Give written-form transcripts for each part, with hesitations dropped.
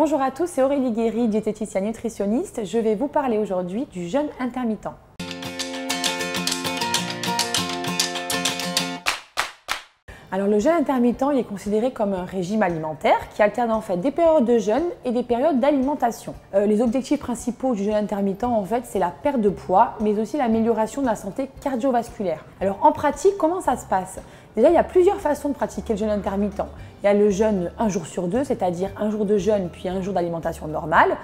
Bonjour à tous, c'est Aurélie Guéry, diététicienne nutritionniste. Je vais vous parler aujourd'hui du jeûne intermittent. Alors le jeûne intermittent il est considéré comme un régime alimentaire qui alterne en fait des périodes de jeûne et des périodes d'alimentation. Les objectifs principaux du jeûne intermittent en fait c'est la perte de poids mais aussi l'amélioration de la santé cardiovasculaire. Alors en pratique comment ça se passe? Déjà il y a plusieurs façons de pratiquer le jeûne intermittent. Il y a le jeûne un jour sur deux, c'est-à-dire un jour de jeûne puis un jour d'alimentation normale.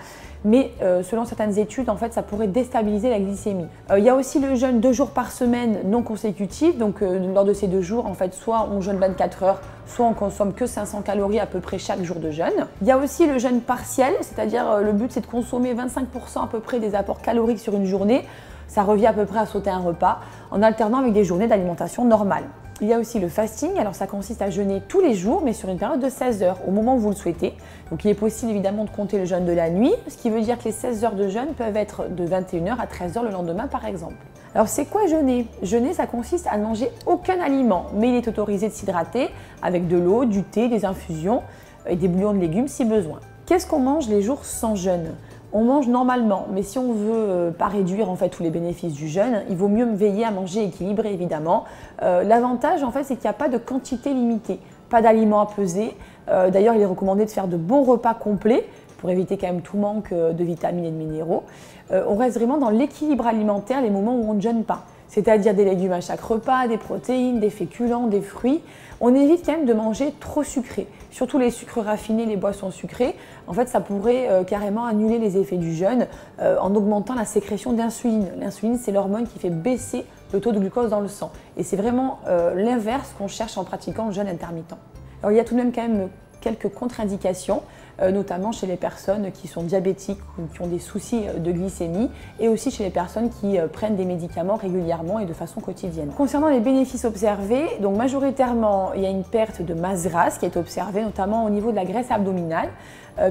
Mais selon certaines études, en fait, ça pourrait déstabiliser la glycémie. Il y a aussi le jeûne 2 jours par semaine non consécutif. Donc lors de ces 2 jours, en fait, soit on jeûne 24 heures, soit on consomme que 500 calories à peu près chaque jour de jeûne. Il y a aussi le jeûne partiel, c'est-à-dire le but c'est de consommer 25% à peu près des apports caloriques sur une journée. Ça revient à peu près à sauter un repas en alternant avec des journées d'alimentation normale. Il y a aussi le fasting, alors ça consiste à jeûner tous les jours mais sur une période de 16 heures au moment où vous le souhaitez. Donc il est possible évidemment de compter le jeûne de la nuit, ce qui veut dire que les 16 heures de jeûne peuvent être de 21 h à 13 h le lendemain par exemple. Alors c'est quoi jeûner? Jeûner ça consiste à ne manger aucun aliment mais il est autorisé de s'hydrater avec de l'eau, du thé, des infusions et des bouillons de légumes si besoin. Qu'est-ce qu'on mange les jours sans jeûne? On mange normalement, mais si on veut pas réduire en fait tous les bénéfices du jeûne, il vaut mieux veiller à manger équilibré évidemment. L'avantage en fait c'est qu'il n'y a pas de quantité limitée, pas d'aliments à peser. D'ailleurs il est recommandé de faire de bons repas complets pour éviter quand même tout manque de vitamines et de minéraux. On reste vraiment dans l'équilibre alimentaire les moments où on ne jeûne pas. C'est-à-dire des légumes à chaque repas, des protéines, des féculents, des fruits. On évite quand même de manger trop sucré, surtout les sucres raffinés, les boissons sucrées. En fait, ça pourrait carrément annuler les effets du jeûne en augmentant la sécrétion d'insuline. L'insuline, c'est l'hormone qui fait baisser le taux de glucose dans le sang. Et c'est vraiment l'inverse qu'on cherche en pratiquant le jeûne intermittent. Alors, il y a tout de même quand même quelques contre-indications, notamment chez les personnes qui sont diabétiques ou qui ont des soucis de glycémie et aussi chez les personnes qui prennent des médicaments régulièrement et de façon quotidienne. Concernant les bénéfices observés, donc majoritairement il y a une perte de masse grasse qui est observée notamment au niveau de la graisse abdominale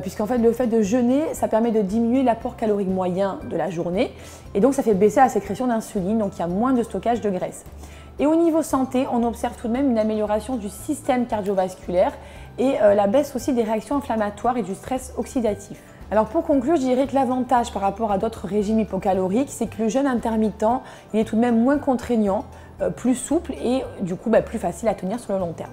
puisqu'en fait le fait de jeûner ça permet de diminuer l'apport calorique moyen de la journée et donc ça fait baisser la sécrétion d'insuline, donc il y a moins de stockage de graisse. Et au niveau santé, on observe tout de même une amélioration du système cardiovasculaire et la baisse aussi des réactions inflammatoires et du stress oxydatif. Alors pour conclure, je dirais que l'avantage par rapport à d'autres régimes hypocaloriques, c'est que le jeûne intermittent, il est tout de même moins contraignant, plus souple et du coup plus facile à tenir sur le long terme.